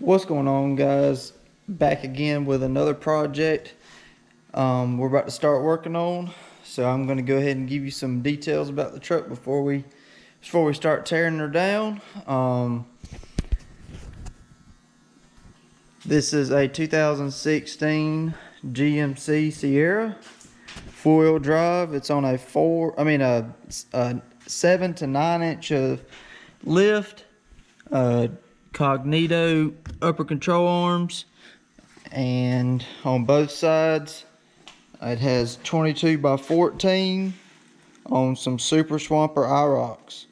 What's going on, guys? Back again with another project we're about to start working on. So I'm going to go ahead and give you some details about the truck before we start tearing her down. This is a 2016 GMC Sierra, 4-wheel drive. It's on a 7 to 9 inch lift. Cognito upper control arms, and on both sides it has 22 by 14 on some Super Swamper IROCs.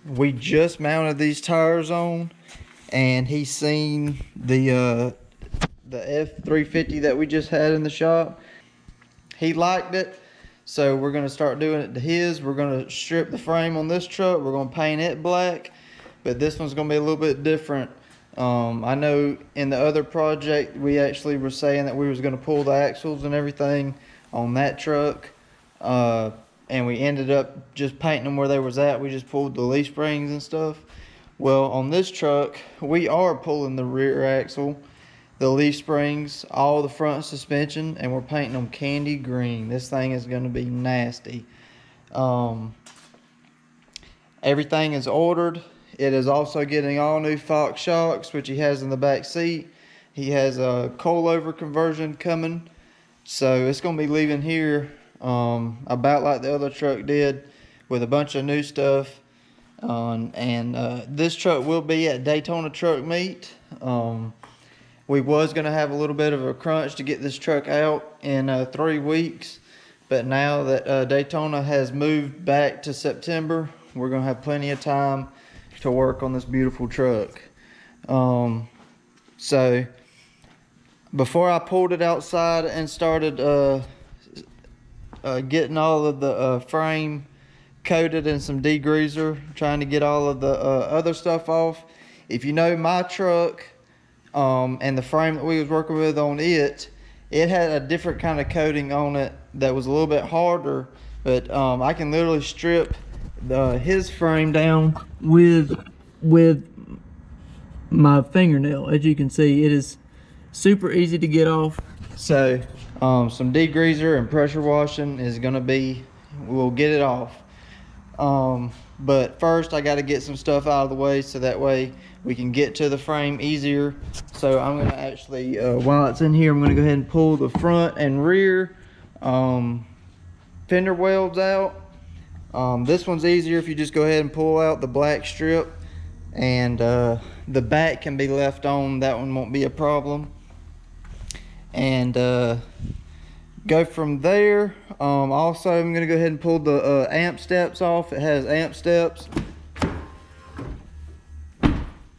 We just mounted these tires on, and he's seen the F350 that we just had in the shop. He liked it, so we're going to start doing it to his. We're going to strip the frame on this truck. We're going to paint it black, but this one's going to be a little bit different. I know in the other project we actually were saying that we was going to pull the axles and everything on that truck, and we ended up just painting them where they was at. We just pulled the leaf springs and stuff. Well, on this truck we are pulling the rear axle, the leaf springs, all the front suspension, and we're painting them candy green. This thing is going to be nasty. Everything is ordered. It is also getting all new Fox shocks, which he has in the back seat. He has a coilover conversion coming, so it's going to be leaving here about like the other truck did, with a bunch of new stuff. This truck will be at Daytona Truck Meet. We was going to have a little bit of a crunch to get this truck out in 3 weeks, but now that Daytona has moved back to September, we're going to have plenty of time to work on this beautiful truck. So before I pulled it outside and started getting all of the frame coated in some degreaser, trying to get all of the other stuff off, if you know my truck, and the frame that we was working with on it had a different kind of coating on it that was a little bit harder, but I can literally strip his frame down with my fingernail. As you can see, it is super easy to get off. So some degreaser and pressure washing is gonna be, we'll get it off. But first I got to get some stuff out of the way, so that way we can get to the frame easier. So I'm gonna actually, while it's in here, I'm gonna go ahead and pull the front and rear fender welds out. This one's easier if you just go ahead and pull out the black strip, and the back can be left on. That one won't be a problem. And go from there. Also, I'm going to go ahead and pull the amp steps off. It has amp steps.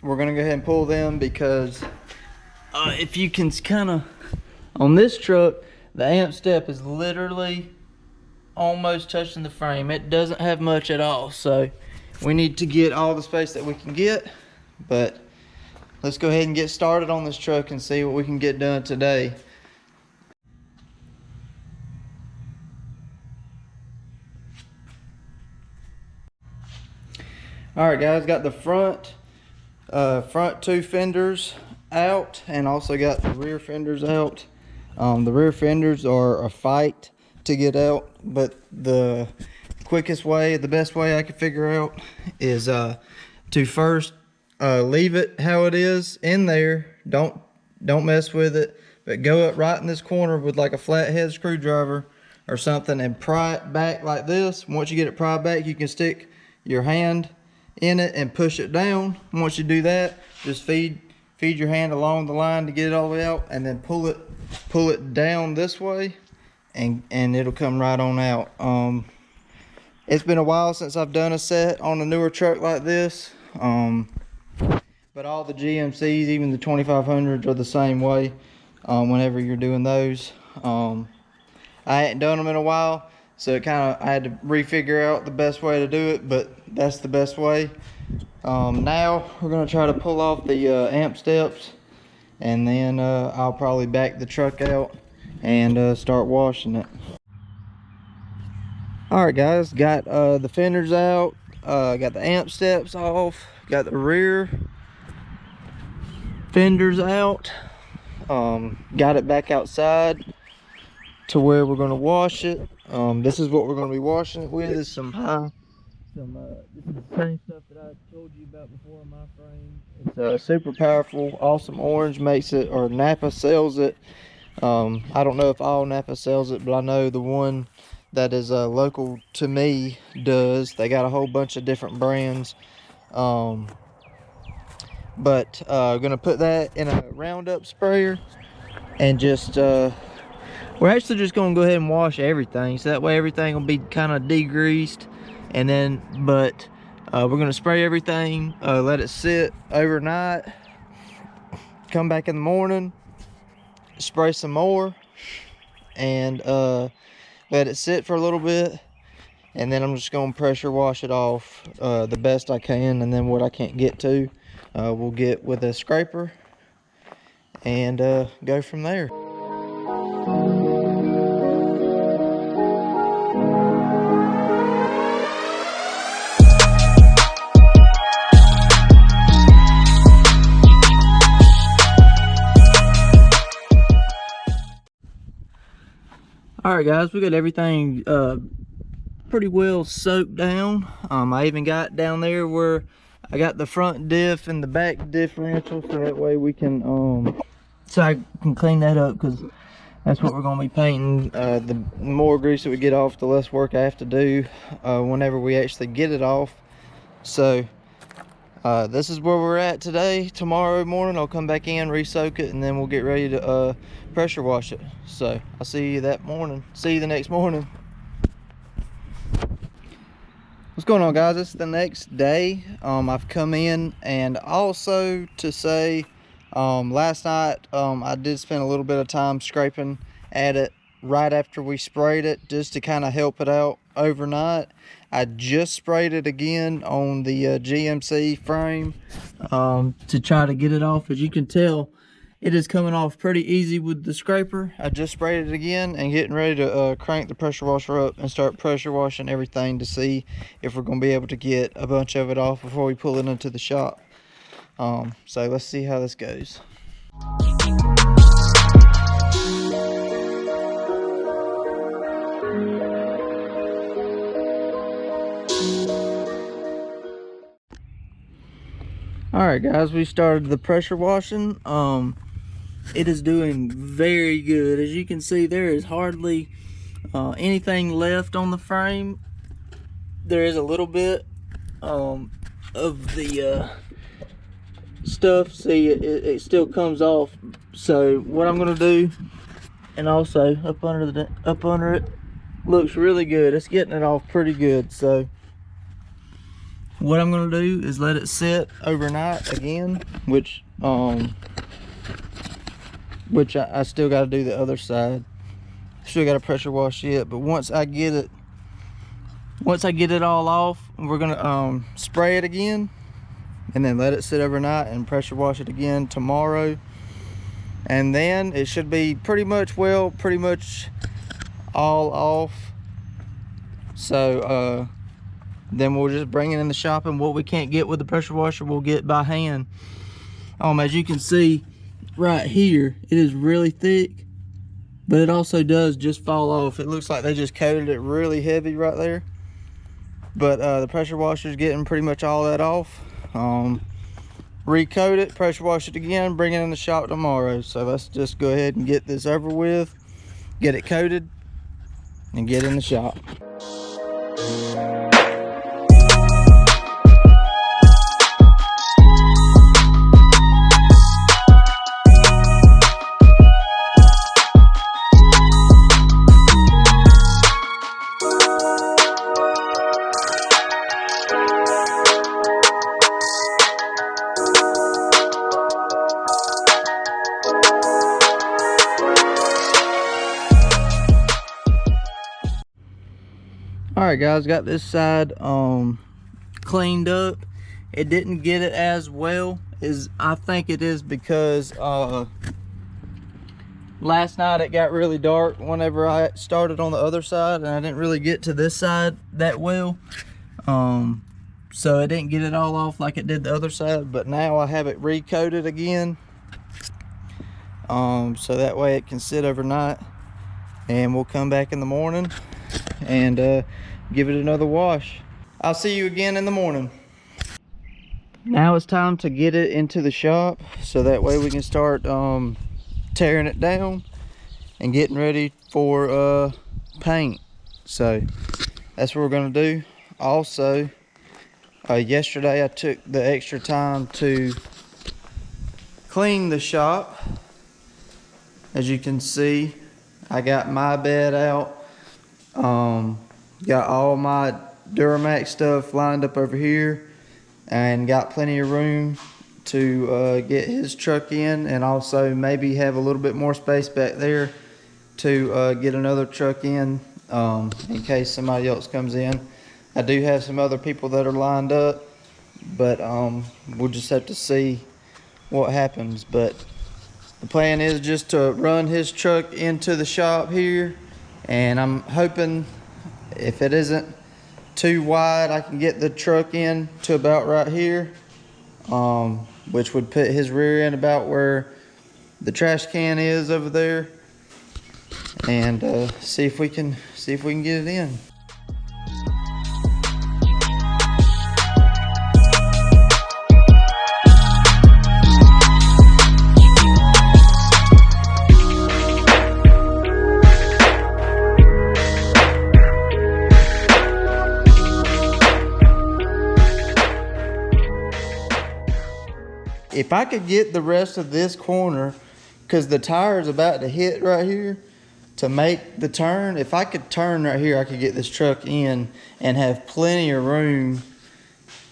We're going to go ahead and pull them because if you can kind of, on this truck, the amp step is literally almost touching the frame. It doesn't have much at all, so we need to get all the space that we can get. But let's go ahead and get started on this truck and see what we can get done today. Alright guys, got the front two fenders out, and also got the rear fenders out. The rear fenders are a fight to get out, but the quickest way, the best way I can figure out is to first leave it how it is in there. Don't mess with it, but go up right in this corner with like a flathead screwdriver or something and pry it back like this. Once you get it pried back, you can stick your hand in it and push it down. Once you do that, just feed your hand along the line to get it all the way out, and then pull it down this way, and it'll come right on out. It's been a while since I've done a set on a newer truck like this, but all the GMCs, even the 2500s, are the same way whenever you're doing those. I hadn't done them in a while, so I had to refigure out the best way to do it, but that's the best way. Now we're going to try to pull off the amp steps, and then I'll probably back the truck out and start washing it. Alright guys, got the fenders out, got the amp steps off, got the rear fenders out. Got it back outside to where we're going to wash it. This is what we're going to be washing it with, is some this is the same stuff that I told you about before in my frame. It's super powerful, awesome orange, makes it, or Napa sells it. I don't know if all Napa sells it, but I know the one that is local to me does. They got a whole bunch of different brands. Gonna put that in a Roundup sprayer and just we're actually just gonna go ahead and wash everything, so that way everything will be kind of degreased. And then we're gonna spray everything, let it sit overnight, come back in the morning, spray some more, and let it sit for a little bit. And then I'm just gonna pressure wash it off the best I can, and then what I can't get to we'll get with a scraper and go from there. All right, guys, we got everything pretty well soaked down. I even got down there where I got the front diff and the back differential, so that way we can so I can clean that up, because that's what we're going to be painting. The more grease that we get off, the less work I have to do whenever we actually get it off. So this is where we're at today. Tomorrow morning I'll come back in, re-soak it, and then we'll get ready to pressure wash it. So I'll see you that morning. See you the next morning. What's going on, guys? It's the next day. I've come in, and also to say last night I did spend a little bit of time scraping at it right after we sprayed it, just to kind of help it out overnight. I just sprayed it again on the GMC frame to try to get it off. As you can tell, it is coming off pretty easy with the scraper. I just sprayed it again and getting ready to crank the pressure washer up and start pressure washing everything to see if we're going to be able to get a bunch of it off before we pull it into the shop. So let's see how this goes. All right, guys, we started the pressure washing. It is doing very good. As you can see, there is hardly anything left on the frame. There is a little bit of the stuff. See, it still comes off. So what I'm gonna do, and also up under it, looks really good. It's getting it off pretty good. So what I'm gonna do is let it sit overnight again, which I still got to do the other side. Still got to pressure wash it, but once I get it all off, we're gonna spray it again, and then let it sit overnight and pressure wash it again tomorrow. And then it should be pretty much all off. So then we'll just bring it in the shop, and what we can't get with the pressure washer we'll get by hand. As you can see right here, it is really thick, but it also does just fall off. It looks like they just coated it really heavy right there, but the pressure washer is getting pretty much all that off. Recoat it, pressure wash it again, bring it in the shop tomorrow. So let's just go ahead and get this over with, get it coated, and get in the shop. Alright, guys, got this side cleaned up. It didn't get it as well as I think it is, because last night it got really dark whenever I started on the other side, and I didn't really get to this side that well. So it didn't get it all off like it did the other side, but now I have it recoated again, so that way it can sit overnight, and we'll come back in the morning and give it another wash. I'll see you again in the morning. Now it's time to get it into the shop, so that way we can start tearing it down and getting ready for paint. So that's what we're gonna do. Also, yesterday I took the extra time to clean the shop. As you can see, I got my bed out, got all my Duramax stuff lined up over here, and got plenty of room to get his truck in, and also maybe have a little bit more space back there to get another truck in case somebody else comes in. I do have some other people that are lined up, but we'll just have to see what happens. But the plan is just to run his truck into the shop here, and I'm hoping if it isn't too wide, I can get the truck in to about right here, which would put his rear end about where the trash can is over there, and see if we can get it in. If I could get the rest of this corner, because the tire is about to hit right here to make the turn, if I could turn right here, I could get this truck in and have plenty of room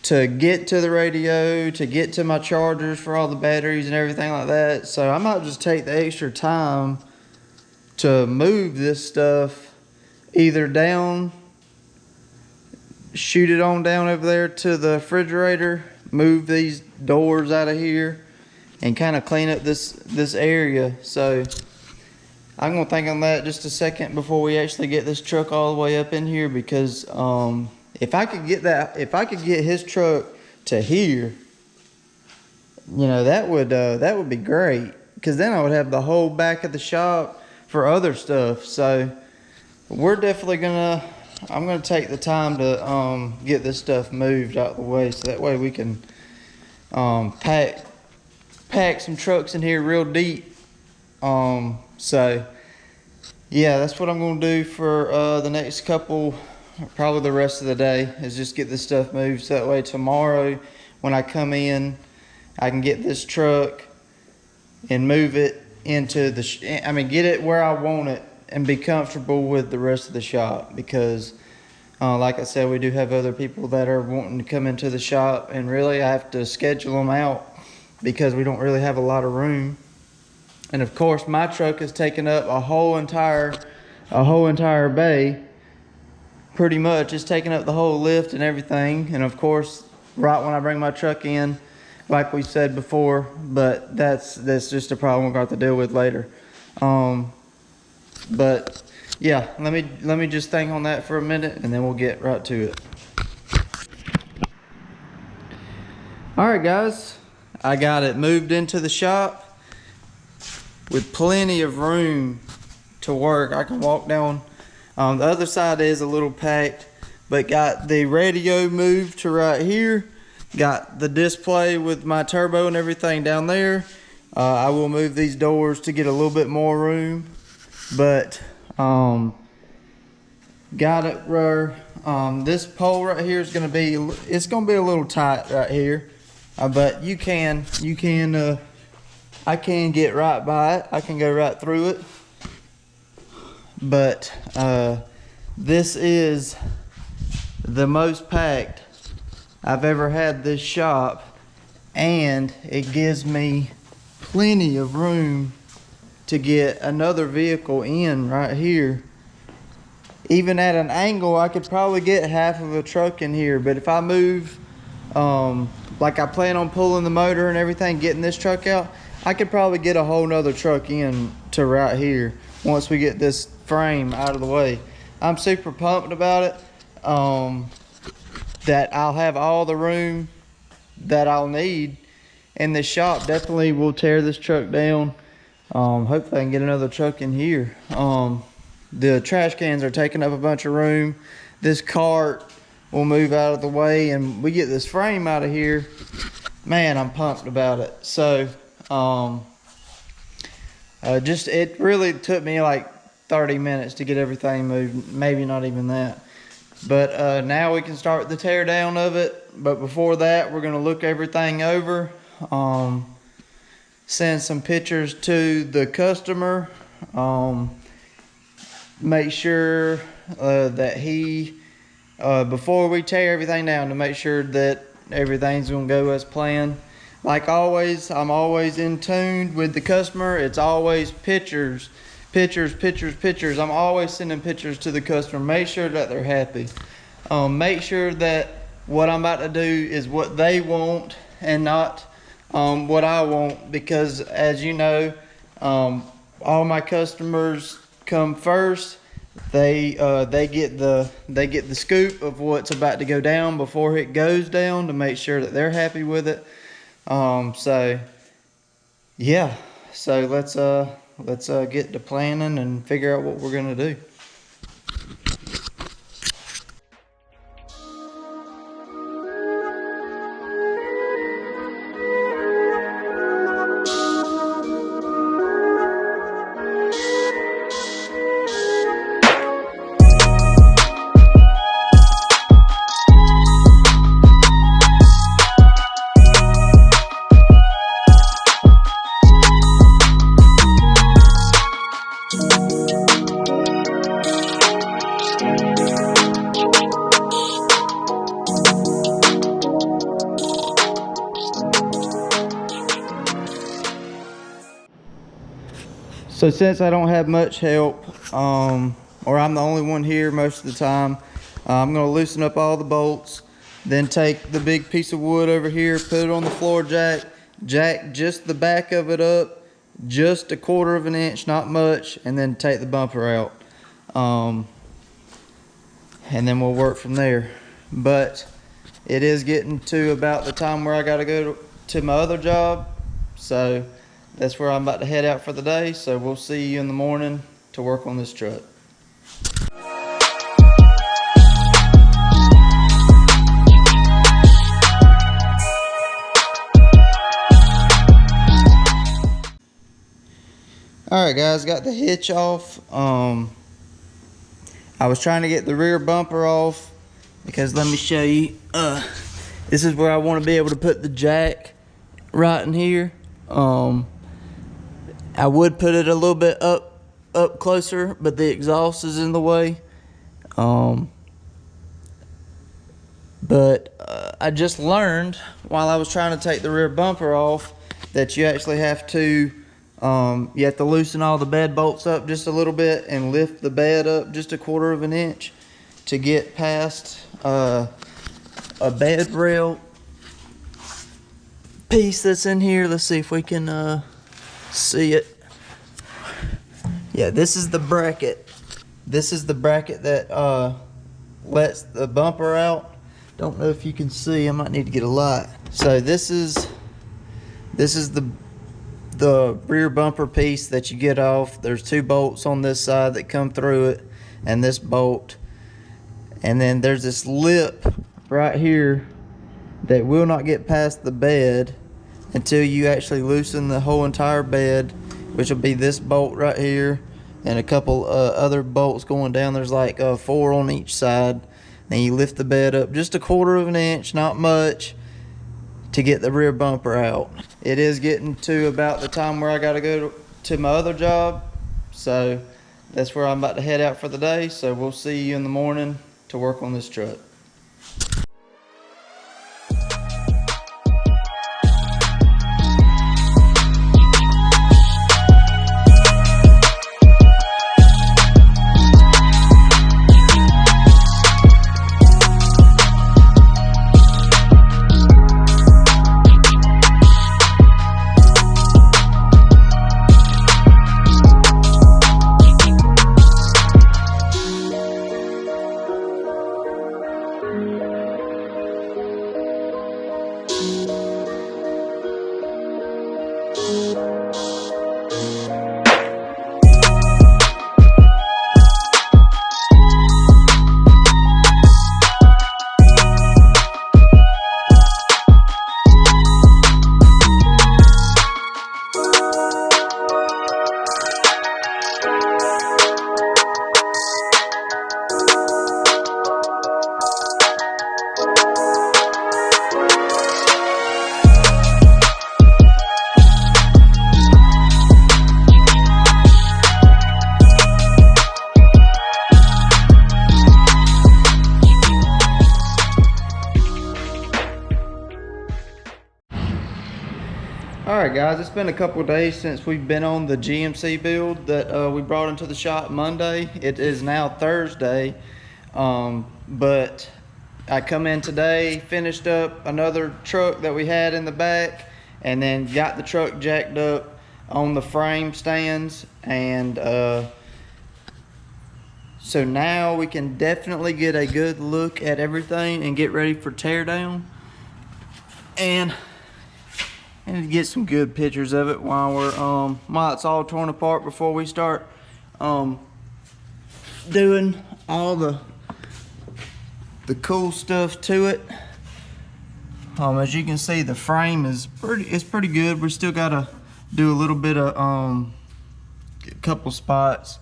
to get to the radio, to get to my chargers for all the batteries and everything like that. So I might just take the extra time to move this stuff either down, shoot it on down over there to the refrigerator, move these doors out of here, and kind of clean up this area. So I'm gonna think on that just a second before we actually get this truck all the way up in here, because if I could get his truck to here, you know, that would be great, because then I would have the whole back of the shop for other stuff. So we're definitely I'm gonna take the time to get this stuff moved out of the way, so that way we can pack some trucks in here real deep. So yeah, that's what I'm gonna do for the next couple, probably the rest of the day, is just get this stuff moved, so that way tomorrow when I come in, I can get this truck and move it into the get it where I want it and be comfortable with the rest of the shop. Because like I said, we do have other people that are wanting to come into the shop, and really I have to schedule them out because we don't really have a lot of room. And of course my truck is taking up a whole entire bay. Pretty much it's taking up the whole lift and everything. And of course right when I bring my truck in, like we said before, but that's just a problem we're going to have to deal with later. But yeah, let me just think on that for a minute, and then we'll get right to it. All right guys, I got it moved into the shop with plenty of room to work. I can walk down. The other side is a little packed, but got the radio moved to right here. Got the display with my turbo and everything down there. I will move these doors to get a little bit more room, but got it where this pole right here is gonna be, it's gonna be a little tight right here, but I can get right by it. I can go right through it. But this is the most packed I've ever had this shop, and it gives me plenty of room to get another vehicle in right here. Even at an angle, I could probably get half of a truck in here. But if I move, like I plan on pulling the motor and everything, getting this truck out, I could probably get a whole nother truck in to right here once we get this frame out of the way. I'm super pumped about it, that I'll have all the room that I'll need in this shop. Definitely will tear this truck down Hopefully I can get another truck in here. The trash cans are taking up a bunch of room. This cart will move out of the way and we get this frame out of here. Man, I'm pumped about it. So, it really took me like 30 minutes to get everything moved. Maybe not even that. But now we can start the tear down of it. But before that, we're gonna look everything over. Send some pictures to the customer. Make sure that he, before we tear everything down, to make sure that everything's gonna go as planned. Like always, I'm always in tune with the customer. It's always pictures. I'm always sending pictures to the customer. Make sure that they're happy. Make sure that what I'm about to do is what they want and not what I want, because as you know, all my customers come first. They get the scoop of what's about to go down before it goes down, to make sure that they're happy with it. So yeah, so let's get to planning and figure out what we're gonna do. So since I don't have much help, or I'm the only one here most of the time, I'm gonna loosen up all the bolts, then take the big piece of wood over here, put it on the floor jack just the back of it up, just 1/4 of an inch, not much, and then take the bumper out. And then we'll work from there. But it is getting to about the time where I gotta go to my other job. So that's where I'm about to head out for the day. So we'll see you in the morning to work on this truck. Alright guys, got the hitch off. I was trying to get the rear bumper off because let me show you. This is where I want to be able to put the jack, right in here. I would put it a little bit up closer, but the exhaust is in the way. But I just learned while I was trying to take the rear bumper off that you actually have to loosen all the bed bolts up just a little bit and lift the bed up just 1/4 of an inch to get past a bed rail piece that's in here. Let's see if we can see it. Yeah, this is the bracket. This is the bracket that lets the bumper out. Don't know if you can see. I might need to get a light. So this is the rear bumper piece that you get off. There's 2 bolts on this side that come through it, and this bolt, and then there's this lip right here that will not get past the bed until you actually loosen the whole entire bed, which will be this bolt right here and a couple other bolts going down. There's like 4 on each side. Then you lift the bed up just 1/4 of an inch, not much, to get the rear bumper out. It is getting to about the time where I gotta go to my other job, so that's where I'm about to head out for the day. So we'll see you in the morning to work on this truck. Alright guys, it's been a couple of days since we've been on the GMC build that we brought into the shop Monday. It is now Thursday, but I come in today, finished up another truck that we had in the back, and then got the truck jacked up on the frame stands, and so now we can definitely get a good look at everything and get ready for teardown. And get some good pictures of it while we're while it's all torn apart before we start doing all the cool stuff to it. As you can see, the frame is pretty good. We still gotta do a little bit of a couple spots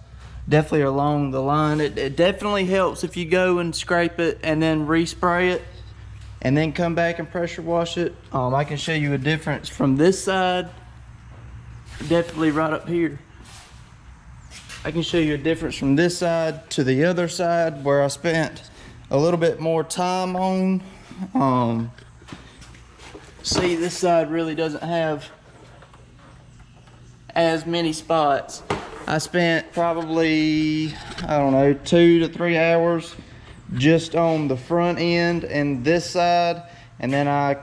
definitely along the line. It definitely helps if you go and scrape it and then respray it and then come back and pressure wash it. I can show you a difference from this side, definitely right up here. I can show you a difference from this side to the other side where I spent a little bit more time on. See, this side really doesn't have as many spots. I spent probably, I don't know, 2 to 3 hours just on the front end and this side, and then I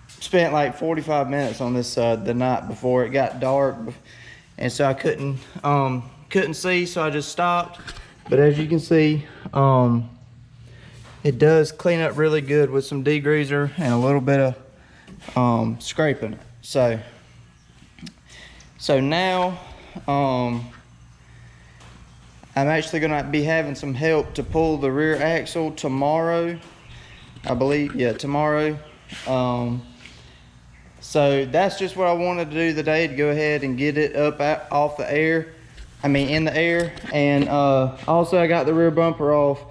spent like 45 minutes on this side the night before it got dark, and so I couldn't see, so I just stopped. But as you can see, it does clean up really good with some degreaser and a little bit of scraping. So now I'm actually gonna be having some help to pull the rear axle tomorrow, I believe. Yeah, tomorrow. So that's just what I wanted to do today, to go ahead and get it up off the air. I mean, in the air. And also I got the rear bumper off.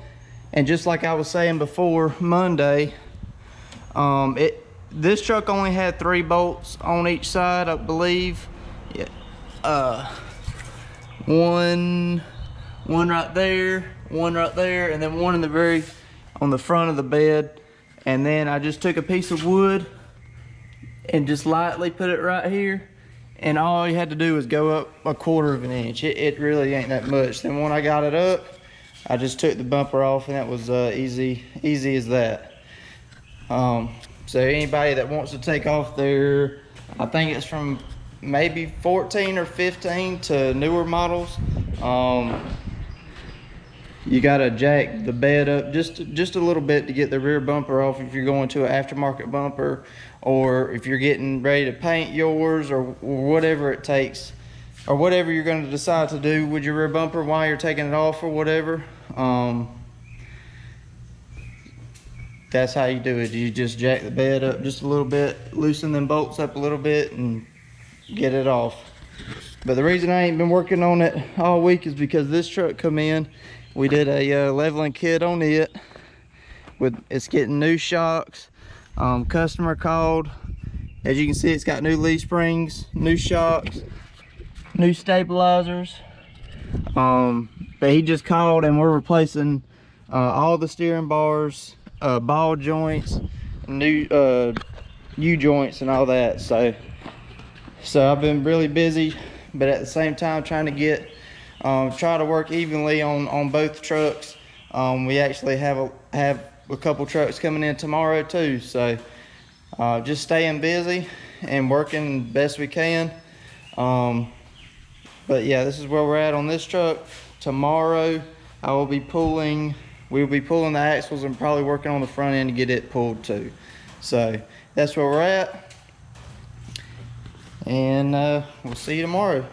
And just like I was saying before Monday, this truck only had 3 bolts on each side, I believe. Yeah. One right there, and then one in the on the front of the bed. And then I just took a piece of wood and just lightly put it right here, and all you had to do was go up 1/4 of an inch. It really ain't that much. Then when I got it up, I just took the bumper off, and that was easy as that. So anybody that wants to take off their, I think it's from maybe 14 or 15 to newer models, you gotta jack the bed up just a little bit to get the rear bumper off if you're going to an aftermarket bumper, or if you're getting ready to paint yours, or whatever it takes, or whatever you're going to decide to do with your rear bumper while you're taking it off or whatever. That's how you do it. You just jack the bed up just a little bit, loosen them bolts up a little bit, and get it off. But the reason I ain't been working on it all week is because this truck come in. We did a leveling kit on it. It's getting new shocks. Customer called. As you can see, it's got new leaf springs, new shocks, new stabilizers. But he just called, and we're replacing all the steering bars, ball joints, new U-joints and all that. So I've been really busy, but at the same time trying to get try to work evenly on both trucks. We actually have a couple trucks coming in tomorrow too, so just staying busy and working best we can. But yeah, this is where we're at on this truck. Tomorrow we'll be pulling the axles and probably working on the front end to get it pulled too. So that's where we're at, and we'll see you tomorrow.